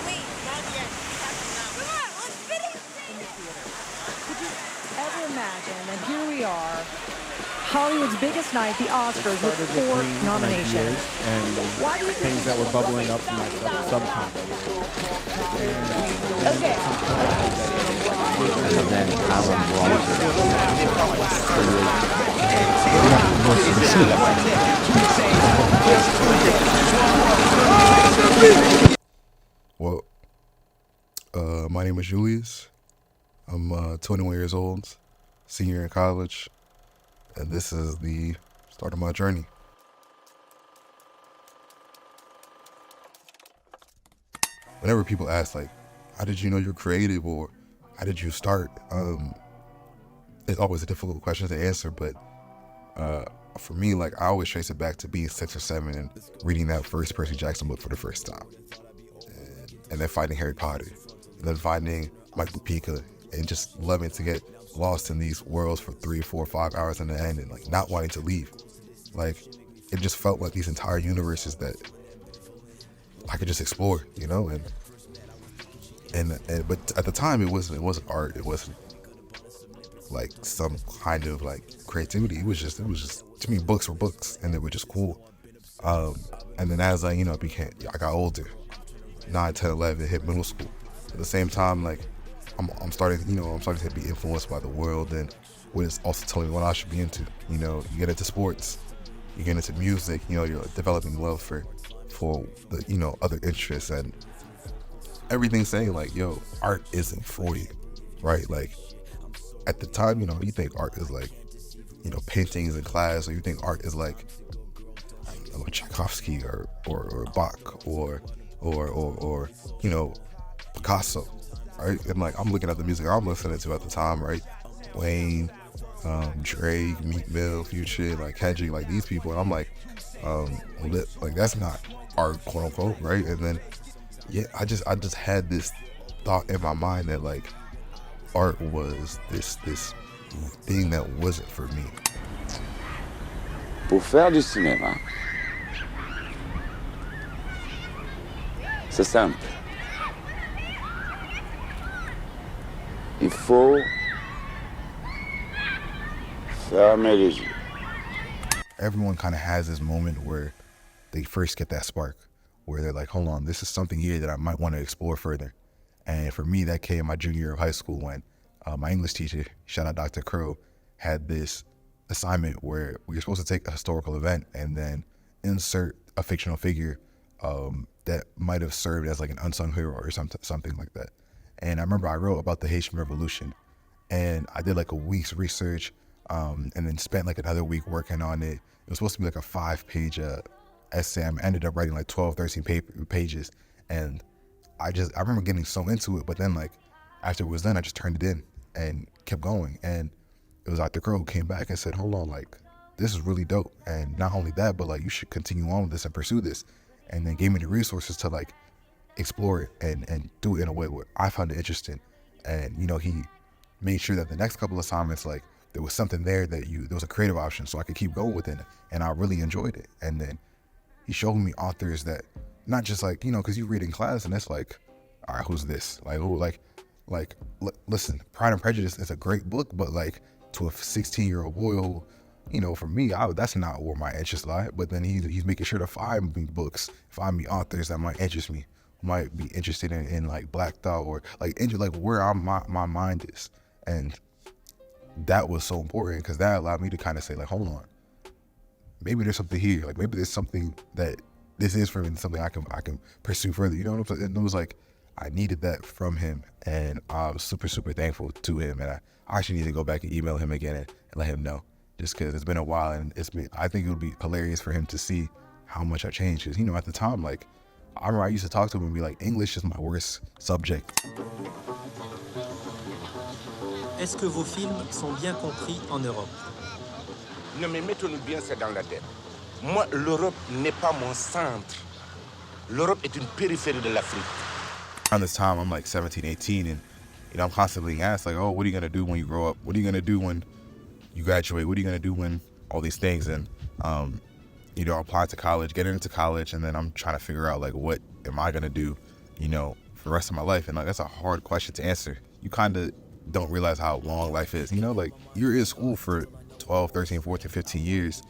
wait. Not yet. Come on, let's finish it. Could you ever imagine that here we are, Hollywood's biggest night, the Oscars, with 4 nominations? And things that were bubbling up from my subconscious. Okay. And then Alan Well, my name is Julius. I'm 21 years old, senior in college, and this is the start of my journey. Whenever people ask, like, how did you know you're creative, or how did you start? It's always a difficult question to answer, but for me, like, I always trace it back to being 6 or 7 and reading that first Percy Jackson book for the first time. And then finding Harry Potter, and then finding Michael Pika, and just loving to get lost in these worlds for 3, 4, 5 hours in the end, and like not wanting to leave. Like, it just felt like these entire universes that I could just explore, you know. And but at the time, it wasn't art. It wasn't like some kind of like creativity. It was just to me, books were books, and they were just cool. And then as I got older, 9, 10, 11, hit middle school. At the same time, like I'm starting to be influenced by the world, and what is also telling me what I should be into. You know, you get into sports, you get into music. You know, you're developing love for the other interests, and everything's saying like, yo, art isn't for you, right? Like at the time, you think art is like, paintings in class, or you think art is like, I don't know, Tchaikovsky or Bach or Picasso, right? And like, I'm looking at the music I'm listening to at the time, right? Wayne, Drake, Meek Mill, Future, like Kendrick, like these people, and I'm like, like that's not art, quote unquote, right? And then, yeah, I just had this thought in my mind that like art was this thing that wasn't for me. Pour faire du cinéma, c'est simple. Il faut fermer les yeux. Everyone kind of has this moment where they first get that spark, where they're like, hold on, this is something here that I might want to explore further. And for me, that came my junior year of high school when my English teacher, shout out Dr. Crow, had this assignment where we were supposed to take a historical event and then insert a fictional figure that might have served as like an unsung hero or something like that. And I remember I wrote about the Haitian Revolution, and I did like a week's research, and then spent like another week working on it. It was supposed to be like a 5-page essay. I ended up writing like 12, 13 pages. And I remember getting so into it, but then like after it was done, I just turned it in and kept going. And it was Dr. Crow who came back and said, hold on, like this is really dope. And not only that, but like you should continue on with this and pursue this. And then gave me the resources to like explore it and do it in a way where I found it interesting. And he made sure that the next couple of assignments, like there was something there that there was a creative option so I could keep going within it. And I really enjoyed it. And then he showed me authors that not just like, because you read in class and it's like, all right, who's this? Like, who, like, listen, Pride and Prejudice is a great book, but like to a 16-year-old boy who, for me, that's not where my interests lie. But then he's making sure to find me books, find me authors that might interest me, might be interested in like Black thought or like where my mind is. And that was so important because that allowed me to kind of say like, hold on, maybe there's something here. Like maybe there's something that this is for me, something I can pursue further. You know what I'm saying? And it was like, I needed that from him, and I was super, super thankful to him. And I actually need to go back and email him again and let him know, just because it's been a while, and I think it would be hilarious for him to see how much I changed. Because, at the time, like, I remember I used to talk to him and be like, English is my worst subject. Est-ce que vos films sont bien compris en Europe? Non, mais mettons-nous bien ça dans la tête. Moi, l'Europe n'est pas mon centre. L'Europe est une périphérie de l'Afrique. Around this time, I'm like 17, 18, and I'm constantly asked like, oh, what are you gonna do when you grow up? What are you gonna do when you graduate? What are you gonna do when all these things? And apply to college, get into college, and then I'm trying to figure out like, what am I gonna do you know, for the rest of my life? And like, that's a hard question to answer. You kind of don't realize how long life is, you know, like you're in school for 12, 13, 14, 15 years.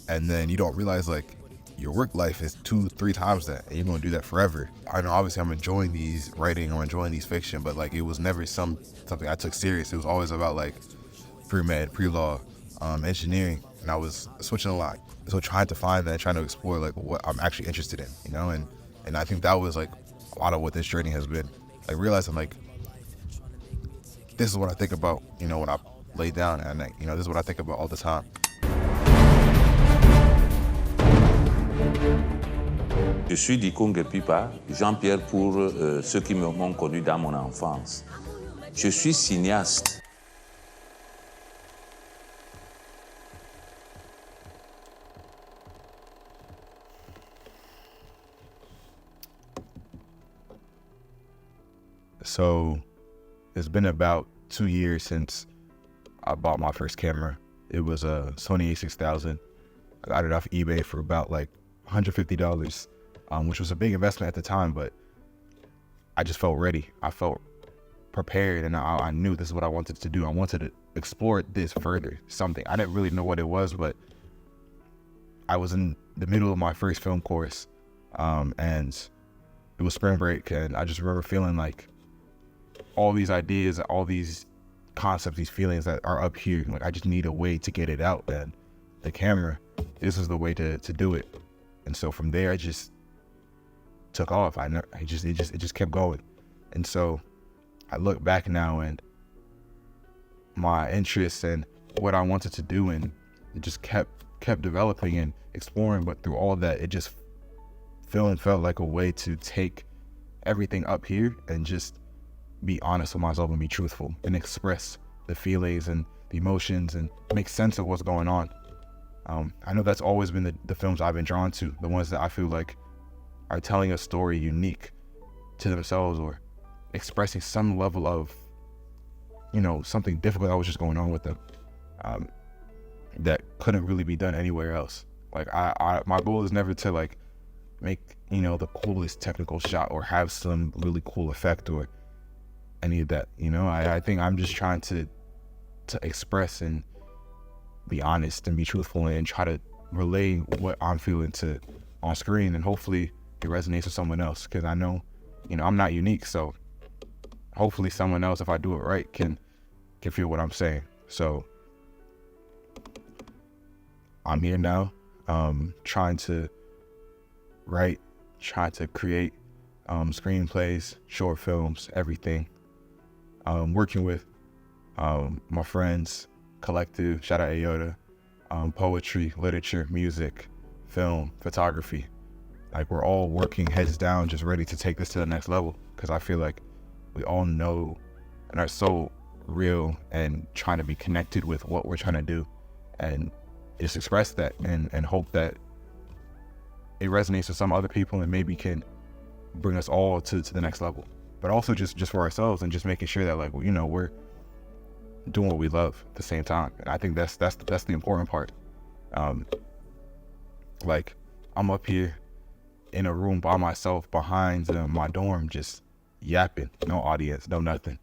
And then you don't realize like your work life is 2-3 times that, and you're gonna do that forever. I know obviously I'm enjoying these writing or enjoying these fiction, but like it was never something I took serious. It was always about like pre-med, pre-law, engineering, and I was switching a lot. So trying to find that, trying to explore like what I'm actually interested in, you know, and I think that was like a lot of what this journey has been. Like realizing like this is what I think about, you know, when I lay down, and like, you know, this is what I think about all the time. Je suis du Congo Pipa, Jean-Pierre pour ceux qui m'ont connu dans mon enfance. Je suis cinéaste. So it's been about 2 years since I bought my first camera. It was a Sony a6000. I got it off eBay for about like $150, which was a big investment at the time, but I just felt ready. I felt prepared, and I knew this is what I wanted to do. I wanted to explore this further, something. I didn't really know what it was, but I was in the middle of my first film course, and it was spring break, and I just remember feeling like all these ideas, all these concepts, these feelings that are up here, like I just need a way to get it out, and the camera, this is the way to do it. And so from there, I just took off. It just kept going. And so I look back now, and my interests and what I wanted to do, and it just kept developing and exploring. But through all that, it just felt like a way to take everything up here and just be honest with myself and be truthful and express the feelings and the emotions and make sense of what's going on. I know that's always been the films I've been drawn to, the ones that I feel like are telling a story unique to themselves or expressing some level of, you know, something difficult that was just going on with them, that couldn't really be done anywhere else. Like my goal is never to like make, you know, the coolest technical shot or have some really cool effect or any of that, you know. I think I'm just trying to express and be honest and be truthful and try to relay what I'm feeling to on screen, and hopefully it resonates with someone else, because I know, you know, I'm not unique, so hopefully someone else, if I do it right, can feel what I'm saying. So I'm here now, trying to write, trying to create screenplays, short films, everything. Working with my friends, collective, shout out Ayota, poetry, literature, music, film, photography. Like we're all working heads down, just ready to take this to the next level, because I feel like we all know and are so real and trying to be connected with what we're trying to do, and just express that and hope that it resonates with some other people and maybe can bring us all to the next level. But also just for ourselves, and just making sure that, like, you know, we're doing what we love at the same time. And I think that's the important part. Like I'm up here in a room by myself behind my dorm, just yapping, no audience, no nothing,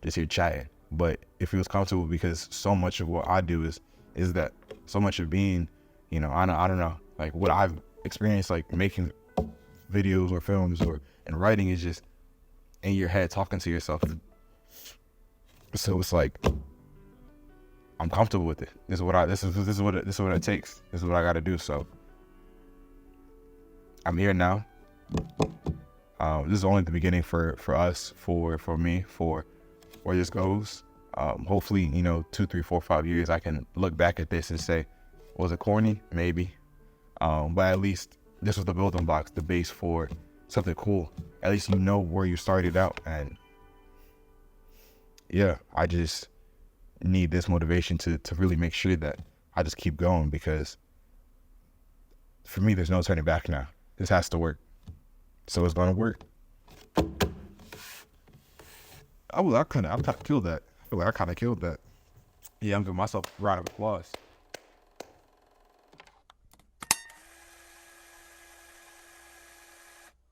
just here chatting. But it feels comfortable because so much of what I do is that so much of being, you know, I don't know, like what I've experienced, like making videos or films and writing is just in your head talking to yourself. So it's like I'm comfortable with it. This is what it takes. This is what I got to do. So I'm here now. This is only the beginning for us, for me, for where this goes. Hopefully, you know, 2, 3, 4, 5 years, I can look back at this and say, was it corny? Maybe. But at least this was the building blocks, the base for something cool. At least you know where you started out. And yeah, I just need this motivation to really make sure that I just keep going, because for me, there's no turning back now. This has to work. So it's gonna work. I kind of killed that. I feel like I kind of killed that. Yeah, I'm giving myself a round of applause.